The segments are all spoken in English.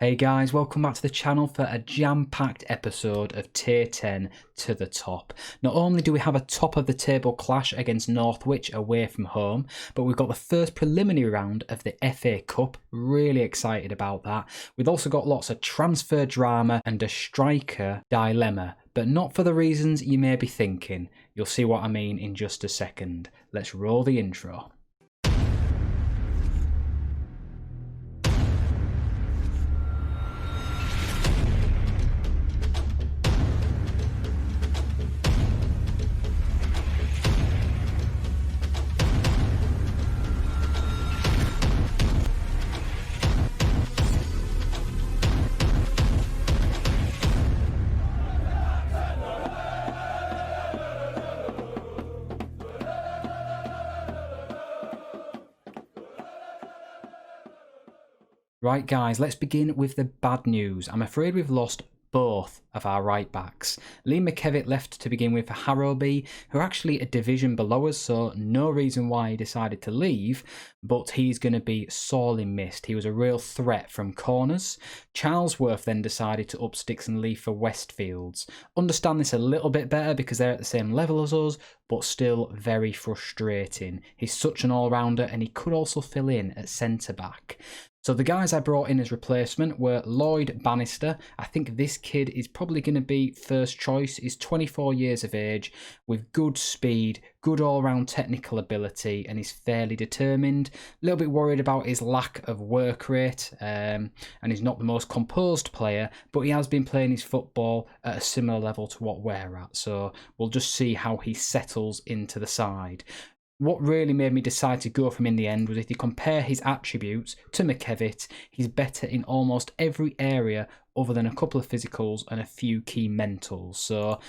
Hey guys, welcome back to the channel for a jam-packed episode of Tier 10 to the top. Not only do we have a top of the table clash against Northwich away from home, but we've got the first preliminary round of the FA Cup. Really excited about that. We've also got lots of transfer drama and a striker dilemma, but not for the reasons you may be thinking. You'll see what I mean in just a second. Let's roll the intro. Right guys, let's begin with the bad news. I'm afraid we've lost both of our right backs. Lee McKevitt left to begin with for Harrowby, who are actually a division below us, so no reason why he decided to leave, but he's going to be sorely missed. He was a real threat from corners. Charlesworth then decided to up sticks and leave for Westfields. Understand this a little bit better because they're at the same level as us, but still very frustrating. He's such an all-rounder and he could also fill in at centre-back. So the guys I brought in as replacement were Lloyd Bannister. I think this kid is probably going to be first choice. He's 24 years of age with good speed, good all-round technical ability, and he's fairly determined. A little bit worried about his lack of work rate, and he's not the most composed player, but he has been playing his football at a similar level to what we're at. So we'll just see how he settles into the side. What really made me decide to go for him in the end was if you compare his attributes to McKevitt, he's better in almost every area other than a couple of physicals and a few key mentals. So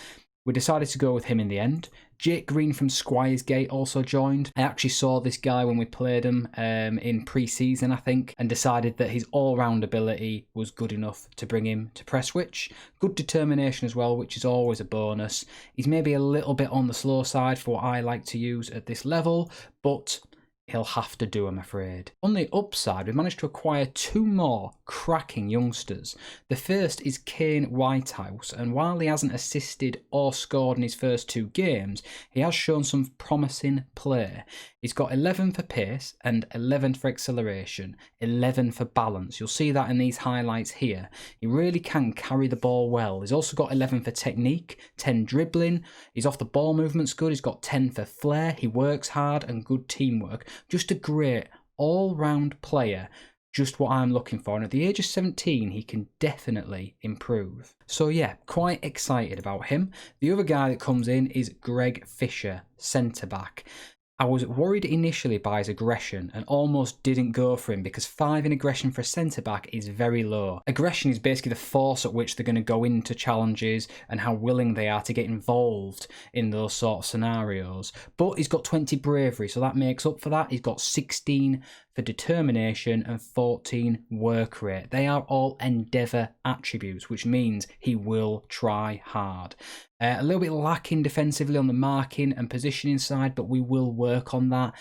we decided to go with him in the end. Jake Green from Squiresgate also joined. I actually saw this guy when we played him in pre-season, I think, and decided that his all-round ability was good enough to bring him to Prestwich. Good determination as well, which is always a bonus. He's maybe a little bit on the slow side for what I like to use at this level, but he'll have to do, I'm afraid. On the upside, we managed to acquire two more cracking youngsters. The first is Kane Whitehouse, and while he hasn't assisted or scored in his first two games, he has shown some promising play. He's got 11 for pace and 11 for acceleration, 11 for balance. You'll see that in these highlights here. He really can carry the ball well. He's also got 11 for technique, 10 dribbling. His off the ball movement's good. He's got 10 for flair. He works hard and good teamwork. Just a great all-round player. Just what I'm looking for, and at the age of 17 he can definitely improve. So yeah, quite excited about him. The other guy that comes in is Greg Fisher, centre-back. I was worried initially by his aggression and almost didn't go for him because 5 in aggression for a centre-back is very low. Aggression is basically the force at which they're going to go into challenges and how willing they are to get involved in those sort of scenarios. But he's got 20 bravery, so that makes up for that. He's got 16 for determination and 14 work rate. They are all endeavour attributes, which means he will try hard. A little bit lacking defensively on the marking and positioning side, but we will work on that.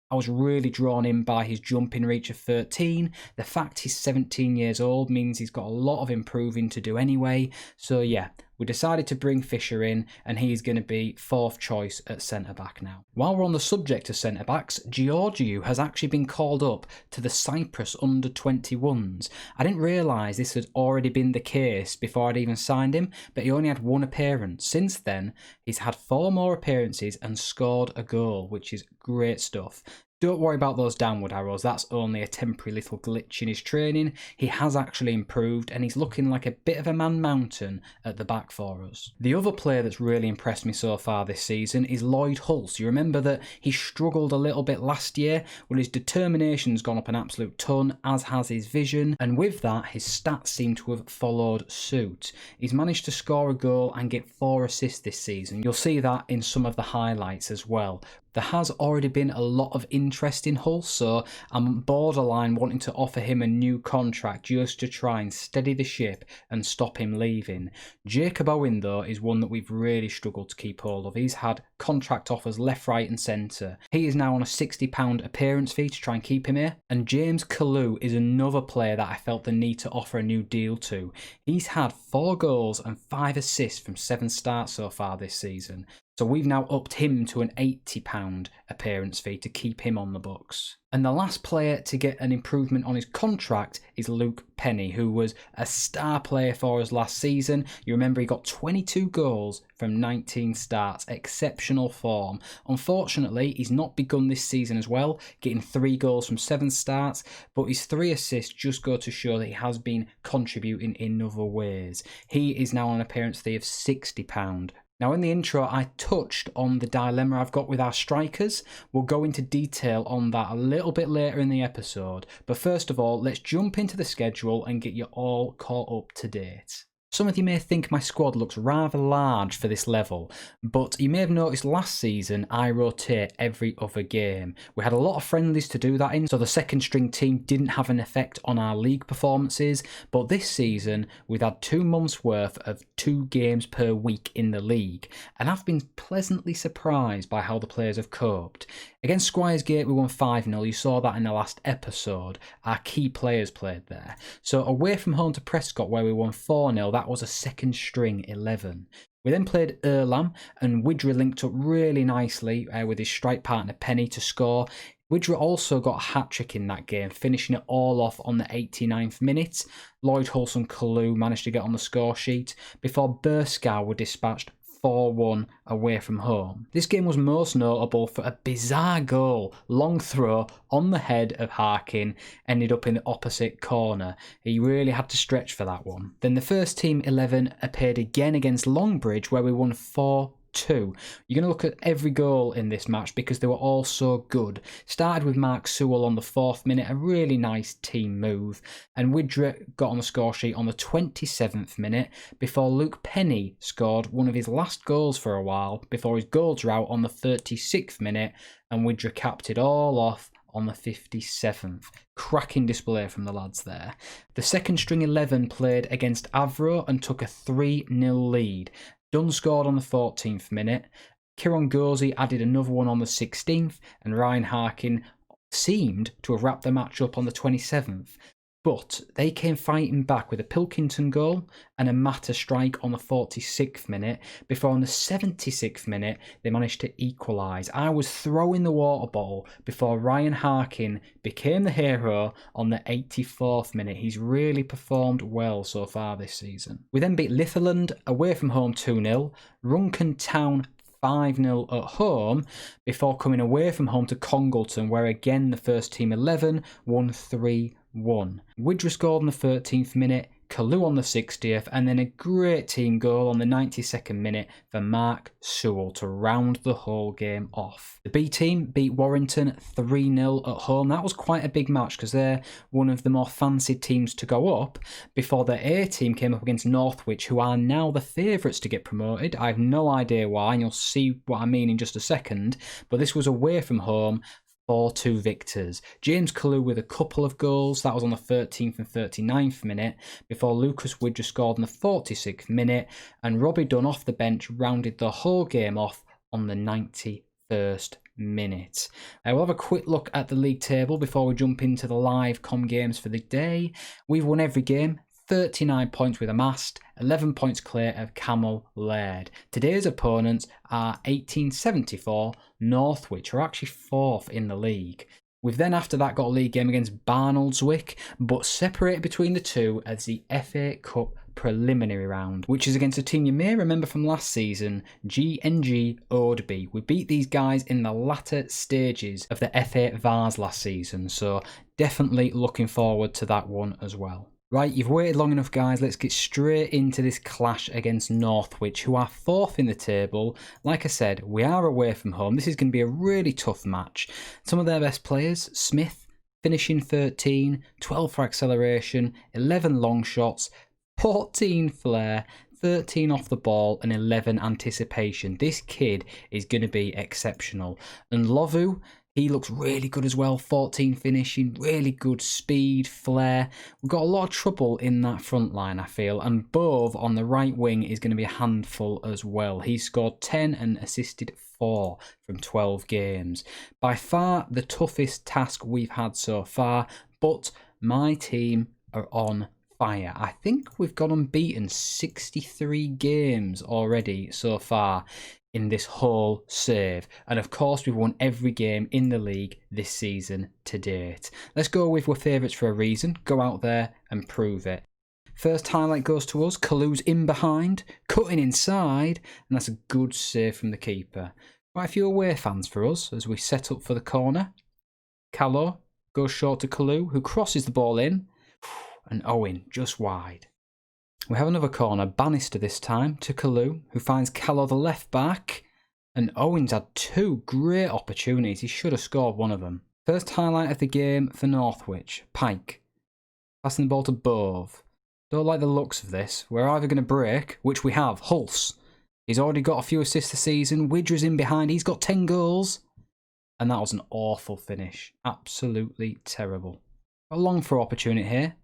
I was really drawn in by his jumping reach of 13. The fact he's 17 years old means he's got a lot of improving to do anyway. So yeah, we decided to bring Fisher in, and he's going to be fourth choice at centre-back now. While we're on the subject of centre-backs, Georgiou has actually been called up to the Cyprus under-21s. I didn't realise this had already been the case before I'd even signed him, but he only had one appearance. Since then, he's had 4 more appearances and scored a goal, which is great stuff. Don't worry about those downward arrows, that's only a temporary little glitch in his training. He has actually improved and he's looking like a bit of a man mountain at the back for us. The other player that's really impressed me so far this season is Lloyd Hulse. You remember that he struggled a little bit last year? Well, his determination's gone up an absolute ton, as has his vision, and with that his stats seem to have followed suit. He's managed to score a goal and get 4 assists this season. You'll see that in some of the highlights as well. There has already been a lot of interest in Hull, so I'm borderline wanting to offer him a new contract just to try and steady the ship and stop him leaving. Jacob Owen, though, is one that we've really struggled to keep hold of. He's had contract offers left, right and centre. He is now on a £60 appearance fee to try and keep him here. And James Kalu is another player that I felt the need to offer a new deal to. He's had 4 goals and 5 assists from 7 starts so far this season. So we've now upped him to an £80 appearance fee to keep him on the books. And the last player to get an improvement on his contract is Luke Penney, who was a star player for us last season. You remember he got 22 goals from 19 starts, exceptional form. Unfortunately, he's not begun this season as well, getting 3 goals from 7 starts, but his 3 assists just go to show that he has been contributing in other ways. He is now on an appearance fee of £60. Now, in the intro, I touched on the dilemma I've got with our strikers. We'll go into detail on that a little bit later in the episode. But first of all, let's jump into the schedule and get you all caught up to date. Some of you may think my squad looks rather large for this level, but you may have noticed last season I rotate every other game. We had a lot of friendlies to do that in, so the second string team didn't have an effect on our league performances, but this season we've had 2 months worth of 2 games per week in the league, and I've been pleasantly surprised by how the players have coped. Against Squiresgate we won 5-0, you saw that in the last episode. Our key players played there. So away from home to Prescott where we won 4-0, that was a second string 11. We then played Erlam and Widra linked up really nicely with his strike partner Penney to score. Widra also got a hat-trick in that game, finishing it all off on the 89th minute. Lloyd Hulson Kalu managed to get on the score sheet before Burskow were dispatched 4-1 away from home. This game was most notable for a bizarre goal, long throw on the head of Harkin, ended up in the opposite corner. He really had to stretch for that one. Then the first team 11 appeared again against Longbridge where we won 4-2. You're going to look at every goal in this match because they were all so good. Started with Mark Sewell on the 4th minute, a really nice team move, and Widra got on the score sheet on the 27th minute before Luke Penney scored one of his last goals for a while before his goal drought on the 36th minute, and Widra capped it all off on the 57th. Cracking display from the lads there. The second string 11 played against Avro and took a 3-0 lead. Dunn scored on the 14th minute, Kieron Gozi added another one on the 16th, and Ryan Harkin seemed to have wrapped the match up on the 27th. But they came fighting back with a Pilkington goal and a Mata strike on the 46th minute, before on the 76th minute they managed to equalise. I was throwing the water bottle before Ryan Harkin became the hero on the 84th minute. He's really performed well so far this season. We then beat Litherland away from home 2-0, Runcorn Town 5-0 at home, before coming away from home to Congleton where again the first team 11 won 3-1. Widra scored on the 13th minute, Kalu on the 60th, and then a great team goal on the 92nd minute for Mark Sewell to round the whole game off. The B team beat Warrington 3-0 at home. That was quite a big match because they're one of the more fancied teams to go up before the A team came up against Northwich, who are now the favourites to get promoted. I have no idea why, and you'll see what I mean in just a second, but this was away from home. 4-2 victors. James Kalu with a couple of goals, that was on the 13th and 39th minute, before Lucas Widra scored on the 46th minute, and Robbie Dunn off the bench rounded the whole game off on the 91st minute. We'll have a quick look at the league table before we jump into the live com games for the day. We've won every game, 39 points with amassed, 11 points clear of Camel Laird. Today's opponents are 1874 Northwich, who are actually 4th in the league. We've then after that got a league game against Barnoldswick, but separated between the two as the FA Cup preliminary round, which is against a team you may remember from last season, GNG Oadby. We beat these guys in the latter stages of the FA Vars last season, so definitely looking forward to that one as well. Right, you've waited long enough guys, let's get straight into this clash against Northwich, who are 4th in the table. Like I said, we are away from home. This is going to be a really tough match. Some of their best players, Smith, finishing 13, 12 for acceleration, 11 long shots, 14 flair, 13 off the ball and 11 anticipation. This kid is going to be exceptional. And Lovu, he looks really good as well. 14 finishing, really good speed, flair. We've got a lot of trouble in that front line, I feel. And Bove on the right wing is going to be a handful as well. He scored 10 and assisted 4 from 12 games. By far the toughest task we've had so far, but my team are on fire. I think we've gone unbeaten 63 games already so far in this whole save, and of course we've won every game in the league this season to date. Let's go with we're favourites for a reason. Go out there and prove it. First highlight goes to us. Kalu's in behind, cutting inside, and that's a good save from the keeper. Quite a few away fans for us as we set up for the corner. Calo goes short to Kalu, who crosses the ball in, and Owen just wide. We have another corner, Bannister this time, to Kalu, who finds Calo the left back, and Owen's had 2 great opportunities. He should have scored one of them. First highlight of the game for Northwich, Pike. Passing the ball to Bove. Don't like the looks of this. We're either going to break, which we have, Hulse. He's already got a few assists this season. Widra's in behind, he's got 10 goals. And that was an awful finish. Absolutely terrible. A long throw opportunity here.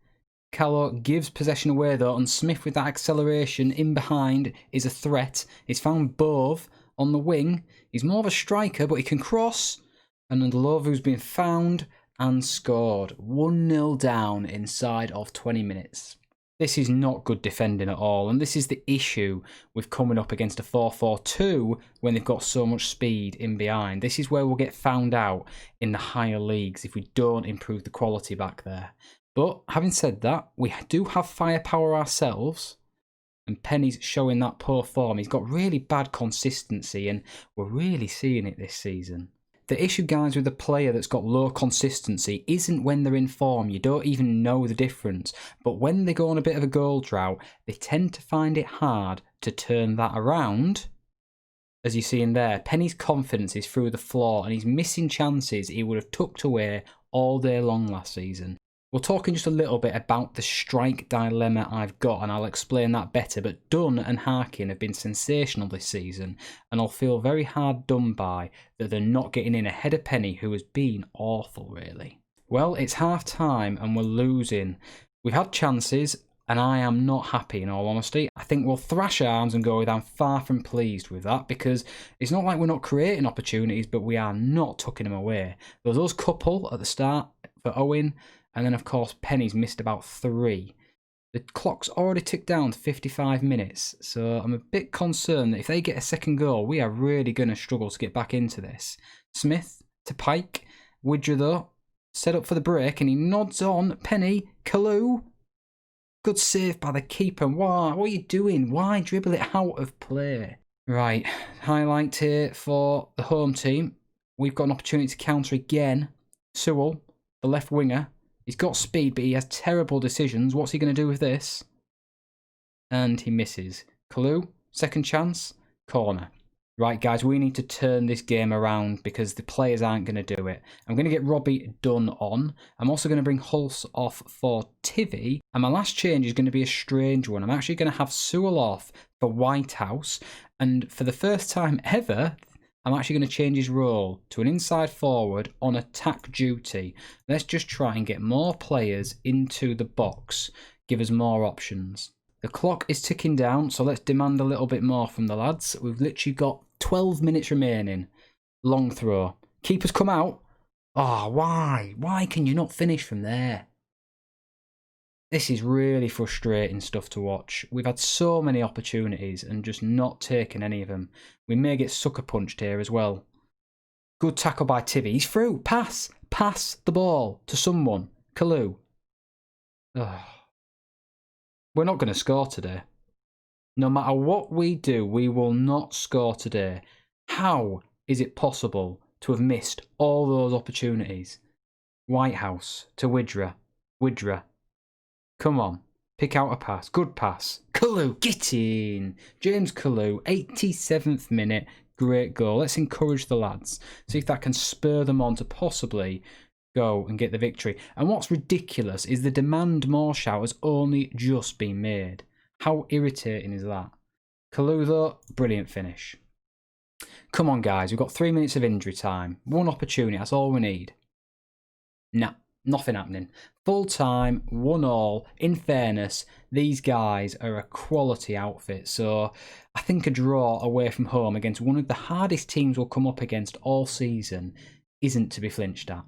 Calo gives possession away though, and Smith with that acceleration in behind is a threat. He's found Bove on the wing. He's more of a striker, but he can cross. And Lovu's been found and scored. 1-0 down inside of 20 minutes. This is not good defending at all, and this is the issue with coming up against a 4-4-2 when they've got so much speed in behind. This is where we'll get found out in the higher leagues if we don't improve the quality back there. But having said that, we do have firepower ourselves, and Penney's showing that poor form. He's got really bad consistency, and we're really seeing it this season. The issue, guys, with a player that's got low consistency isn't when they're in form. You don't even know the difference. But when they go on a bit of a goal drought, they tend to find it hard to turn that around. As you see in there, Penney's confidence is through the floor, and he's missing chances he would have tucked away all day long last season. We'll talk in just a little bit about the strike dilemma I've got, and I'll explain that better, but Dunn and Harkin have been sensational this season, and I'll feel very hard done by that they're not getting in ahead of Penney, who has been awful, really. Well, it's half time and we're losing. We've had chances, and I am not happy, in all honesty. I think we'll thrash arms and go with I'm far from pleased with that, because it's not like we're not creating opportunities, but we are not tucking them away. There was those couple at the start for Owen, and then, of course, Penney's missed about 3. The clock's already ticked down to 55 minutes, so I'm a bit concerned that if they get a second goal, we are really going to struggle to get back into this. Smith to Pike. Widra, though, set up for the break, and he nods on. Penney, Kalu. Good save by the keeper. Why? What are you doing? Why dribble it out of play? Right, highlight here for the home team. We've got an opportunity to counter again. Sewell, the left winger. He's got speed, but he has terrible decisions. What's he going to do with this? And he misses. Kalu, second chance, corner. Right, guys, we need to turn this game around because the players aren't going to do it. I'm going to get Robbie Dunn on. I'm also going to bring Hulse off for Tivy. And my last change is going to be a strange one. I'm actually going to have Sewell off for Whitehouse. And for the first time ever, I'm actually going to change his role to an inside forward on attack duty. Let's just try and get more players into the box, give us more options. The clock is ticking down, so let's demand a little bit more from the lads. We've literally got 12 minutes remaining. Long throw. Keeper's come out. Oh, why? Why can you not finish from there? This is really frustrating stuff to watch. We've had so many opportunities and just not taken any of them. We may get sucker punched here as well. Good tackle by Tivy. He's through. Pass. Pass the ball to someone. Kalu. Ugh. We're not going to score today. No matter what we do, we will not score today. How is it possible to have missed all those opportunities? Whitehouse to Widra. Widra. Come on, pick out a pass. Good pass. Kalu, get in. James Kalu, 87th minute. Great goal. Let's encourage the lads. See if that can spur them on to possibly go and get the victory. And what's ridiculous is the demand more shout has only just been made. How irritating is that? Kalu, though, brilliant finish. Come on, guys. We've got 3 minutes of injury time. One opportunity. That's all we need. Nah, nothing happening. Full time, 1-1. In fairness, these guys are a quality outfit. So I think a draw away from home against one of the hardest teams we'll come up against all season isn't to be flinched at.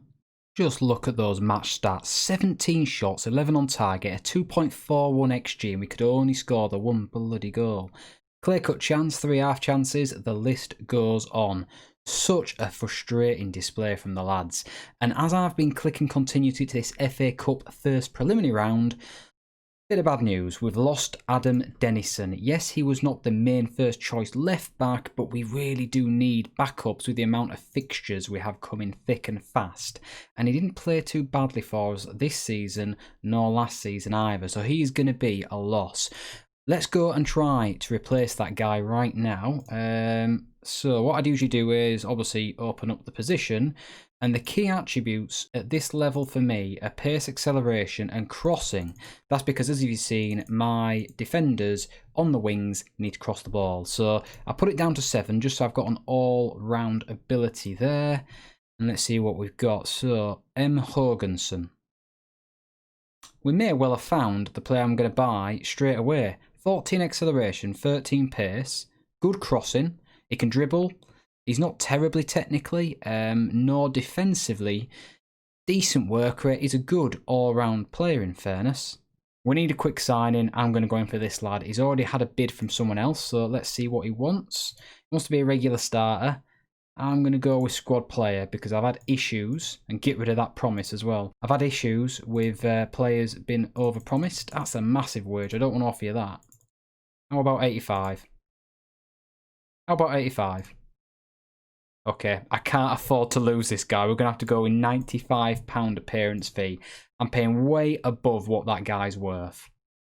Just look at those match stats. 17 shots, 11 on target, a 2.41 XG, and we could only score the one bloody goal. Clear-cut chance, 3 half chances, the list goes on. Such a frustrating display from the lads. And as I've been clicking continue to this FA Cup first preliminary round, bit of bad news. We've lost Adam Dennison. Yes, he was not the main first choice left back, but we really do need backups with the amount of fixtures we have coming thick and fast. And he didn't play too badly for us this season, nor last season either, so he's going to be a loss. Let's go and try to replace that guy right now. So what I'd usually do is obviously open up the position, and the key attributes at this level for me are pace, acceleration and crossing. That's because, as you've seen, my defenders on the wings need to cross the ball. So I put it down to 7 just so I've got an all-round ability there. And let's see what we've got. So M. Hoganson. We may well have found the player I'm going to buy straight away. 14 acceleration, 13 pace, good crossing, he can dribble, he's not terribly technically, nor defensively, decent work rate, he's a good all-round player in fairness. We need a quick signing, I'm going to go in for this lad. He's already had a bid from someone else, so let's see what he wants. He wants to be a regular starter. I'm going to go with squad player because I've had issues, and get rid of that promise as well. I've had issues with players being overpromised. That's a massive wage, I don't want to offer you that. How about 85? How about 85? Okay, I can't afford to lose this guy. We're going to have to go with £95 appearance fee. I'm paying way above what that guy's worth.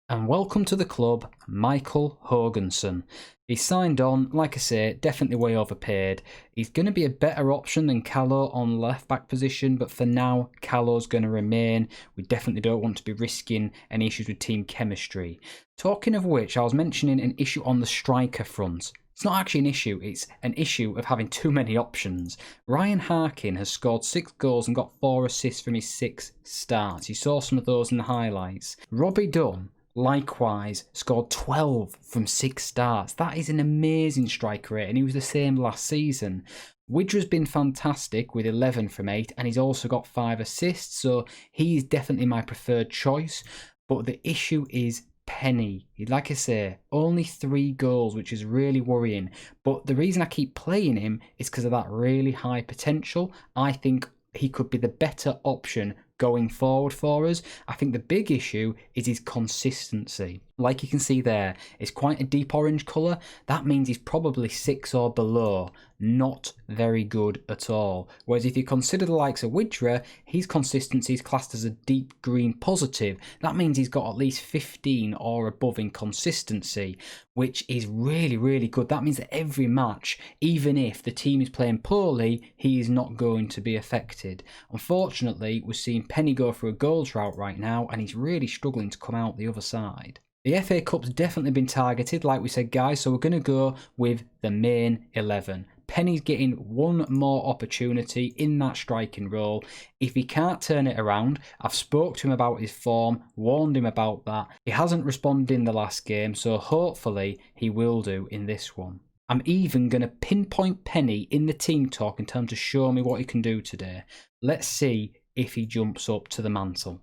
And welcome to the club, Michael Hoganson. He's signed on, like I say, definitely way overpaid. He's going to be a better option than Callow on left back position, but for now, Callow's going to remain. We definitely don't want to be risking any issues with team chemistry. Talking of which, I was mentioning an issue on the striker front. It's not actually an issue, it's an issue of having too many options. Ryan Harkin has scored 6 goals and got 4 assists from his 6 starts. You saw some of those in the highlights. Robbie Dunn, likewise, scored 12 from 6 starts. That is an amazing strike rate, and he was the same last season. Widra's been fantastic with 11 from 8, and he's also got 5 assists, so he's definitely my preferred choice. But the issue is Penney. Like I say, only 3 goals, which is really worrying. But the reason I keep playing him is because of that really high potential. I think he could be the better option going forward for us. I think the big issue is his consistency. Like you can see there, it's quite a deep orange colour. That means he's probably 6 or below. Not very good at all. Whereas if you consider the likes of Widra, his consistency is classed as a deep green positive. That means he's got at least 15 or above in consistency, which is really, really good. That means that every match, even if the team is playing poorly, he is not going to be affected. Unfortunately, we're seeing Penney go through a goal drought right now, and he's really struggling to come out the other side. The FA Cup's definitely been targeted, like we said, guys, so we're going to go with the main 11. Penney's getting one more opportunity in that striking role. If he can't turn it around, I've spoke to him about his form, warned him about that. He hasn't responded in the last game, so hopefully he will do in this one. I'm even going to pinpoint Penney in the team talk and tell him to show me what he can do today. Let's see if he jumps up to the mantle.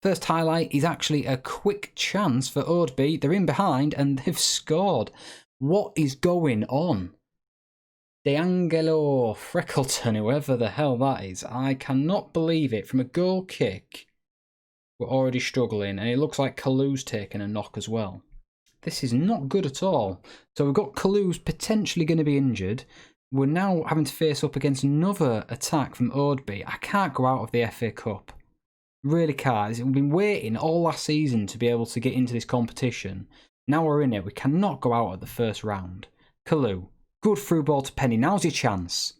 First highlight is actually a quick chance for Oadby. They're in behind and they've scored. What is going on? DeAngelo Freckleton, whoever the hell that is. I cannot believe it. From a goal kick, we're already struggling, and it looks like Kalu's taken a knock as well. This is not good at all. So we've got Kalu's potentially going to be injured. We're now having to face up against another attack from Oadby. I can't go out of the FA Cup. Really can't. We've been waiting all last season to be able to get into this competition. Now we're in it. We cannot go out at the first round. Kalu. Good through ball to Penney. Now's your chance.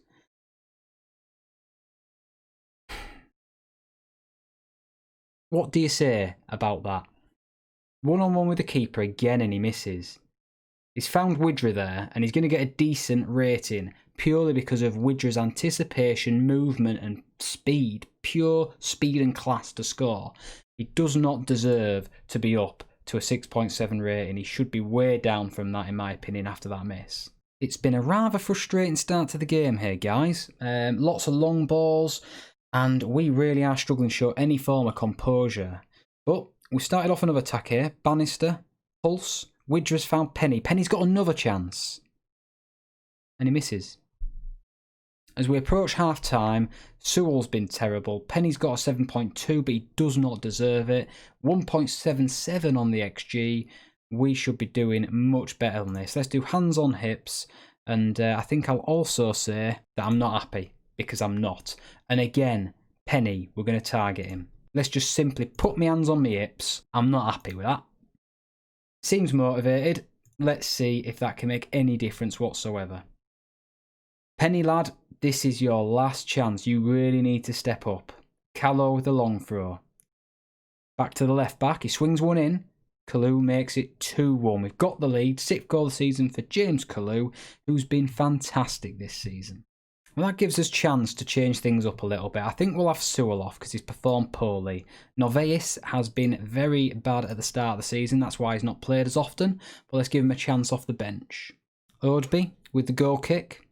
What do you say about that? One-on-one with the keeper again and he misses. He's found Widra there and he's going to get a decent rating purely because of Widra's anticipation, movement and speed. Pure speed and class to score. He does not deserve to be up to a 6.7 rating. He should be way down from that in my opinion after that miss. It's been a rather frustrating start to the game here, guys. Lots of long balls and we really are struggling to show any form of composure. But we started off another attack here. Bannister, Pulse. Widra's found Penney. Penney's got another chance. And he misses. As we approach half-time, Sewell's been terrible. Penney's got a 7.2, but he does not deserve it. 1.77 on the XG. We should be doing much better than this. Let's do hands on hips. And I think I'll also say that I'm not happy, because I'm not. And again, Penney, we're going to target him. Let's just simply put my hands on my hips. I'm not happy with that. Seems motivated. Let's see if that can make any difference whatsoever. Penney, lad, this is your last chance. You really need to step up. Callow with the long throw. Back to the left back. He swings one in. Kalu makes it 2-1. We've got the lead. 6th goal of the season for James Kalu, who's been fantastic this season. Well, that gives us a chance to change things up a little bit. I think we'll have Sewell off because he's performed poorly. Noveus has been very bad at the start of the season. That's why he's not played as often. But let's give him a chance off the bench. Odeby with the goal kick.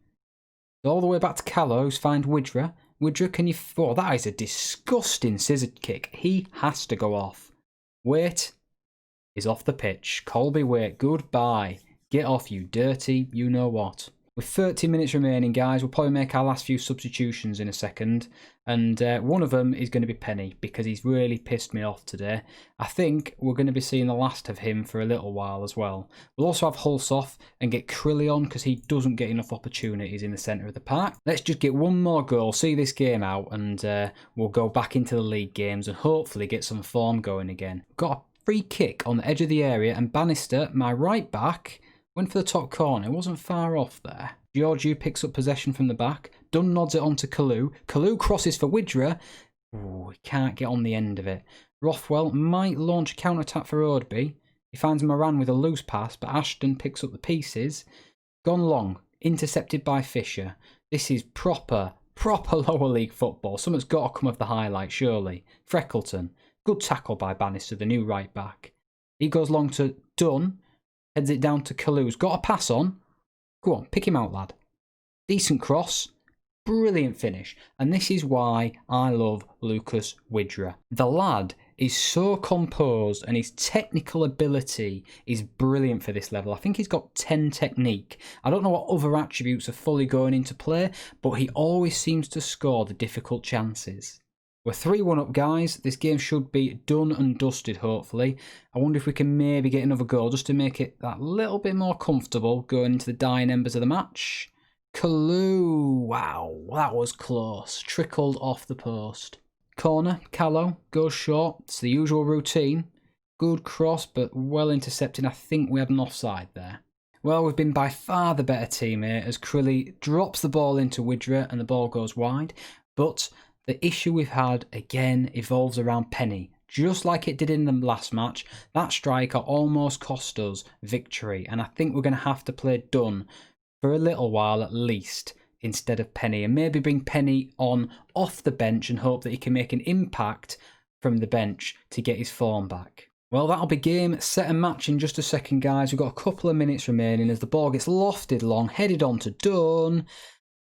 All the way back to Callow, who's found Widra. Widra, can you... Oh, that is a disgusting scissor kick. He has to go off. Waite is off the pitch. Colby Waite, goodbye. Get off, you dirty you-know-what. With 30 minutes remaining, guys, we'll probably make our last few substitutions in a second. And one of them is going to be Penney, because he's really pissed me off today. I think we're going to be seeing the last of him for a little while as well. We'll also have Hulse off and get Crilly on, because he doesn't get enough opportunities in the centre of the park. Let's just get one more goal, see this game out, and we'll go back into the league games and hopefully get some form going again. Got a free kick on the edge of the area, and Bannister, my right back, went for the top corner. It wasn't far off there. Georgiou picks up possession from the back. Dunn nods it on to Kalu. Kalu crosses for Widra. Ooh, he can't get on the end of it. Rothwell might launch a counter-attack for Odeby. He finds Moran with a loose pass, but Ashton picks up the pieces. Gone long. Intercepted by Fisher. This is proper lower league football. Something's got to come of the highlight, surely. Freckleton. Good tackle by Bannister, the new right back. He goes long to Dunn. Heads it down to Kalu, who's got a pass on. Go on, pick him out, lad. Decent cross. Brilliant finish. And this is why I love Lucas Widra. The lad is so composed and his technical ability is brilliant for this level. I think he's got 10 technique. I don't know what other attributes are fully going into play, but he always seems to score the difficult chances. We're 3-1 up, guys. This game should be done and dusted, hopefully. I wonder if we can maybe get another goal just to make it that little bit more comfortable going into the dying embers of the match. Kalu, wow, that was close. Trickled off the post. Corner, Callow, goes short. It's the usual routine. Good cross, but well intercepted. I think we had an offside there. Well, we've been by far the better team here as Crilly drops the ball into Widra and the ball goes wide. But the issue we've had, again, evolves around Penney. Just like it did in the last match, that striker almost cost us victory. And I think we're going to have to play Dunn for a little while at least, instead of Penney. And maybe bring Penney on off the bench and hope that he can make an impact from the bench to get his form back. Well, that'll be game, set and match in just a second, guys. We've got a couple of minutes remaining as the ball gets lofted long, headed on to Dunn.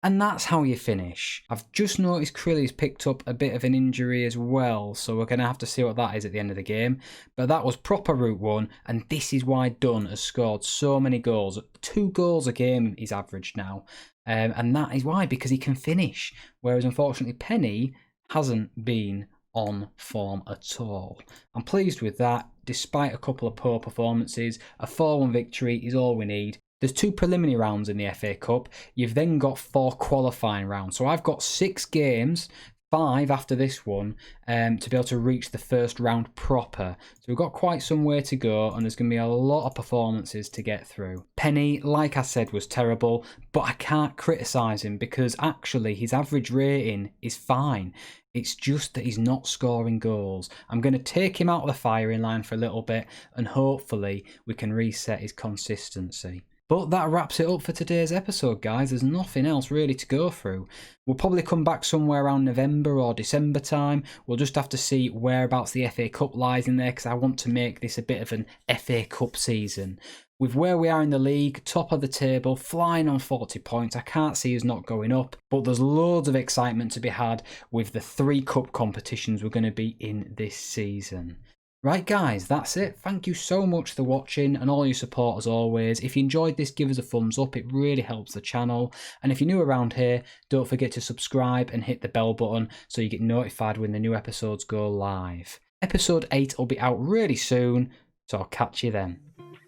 And that's how you finish. I've just noticed Crilly's picked up a bit of an injury as well, so we're going to have to see what that is at the end of the game. But that was proper Route 1, and this is why Dunn has scored so many goals. 2 goals a game he's averaged now. And that is why, because he can finish. Whereas, unfortunately, Penney hasn't been on form at all. I'm pleased with that. Despite a couple of poor performances, a 4-1 victory is all we need. There's 2 preliminary rounds in the FA Cup. You've then got 4 qualifying rounds. So I've got 6 games, 5 after this one to be able to reach the first round proper. So we've got quite some way to go, and there's going to be a lot of performances to get through. Penney, like I said, was terrible, but I can't criticise him because actually his average rating is fine. It's just that he's not scoring goals. I'm going to take him out of the firing line for a little bit, and hopefully we can reset his consistency. But that wraps it up for today's episode, guys. There's nothing else really to go through. We'll probably come back somewhere around November or December time. We'll just have to see whereabouts the FA Cup lies in there, because I want to make this a bit of an FA Cup season. With where we are in the league, top of the table, flying on 40 points, I can't see us not going up. But there's loads of excitement to be had with the 3 cup competitions we're going to be in this season. Right guys, that's it. Thank you so much for watching and all your support as always. If you enjoyed this, give us a thumbs up. It really helps the channel. And if you're new around here, don't forget to subscribe and hit the bell button so you get notified when the new episodes go live. Episode 8 will be out really soon, so I'll catch you then.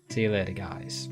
See you later, guys.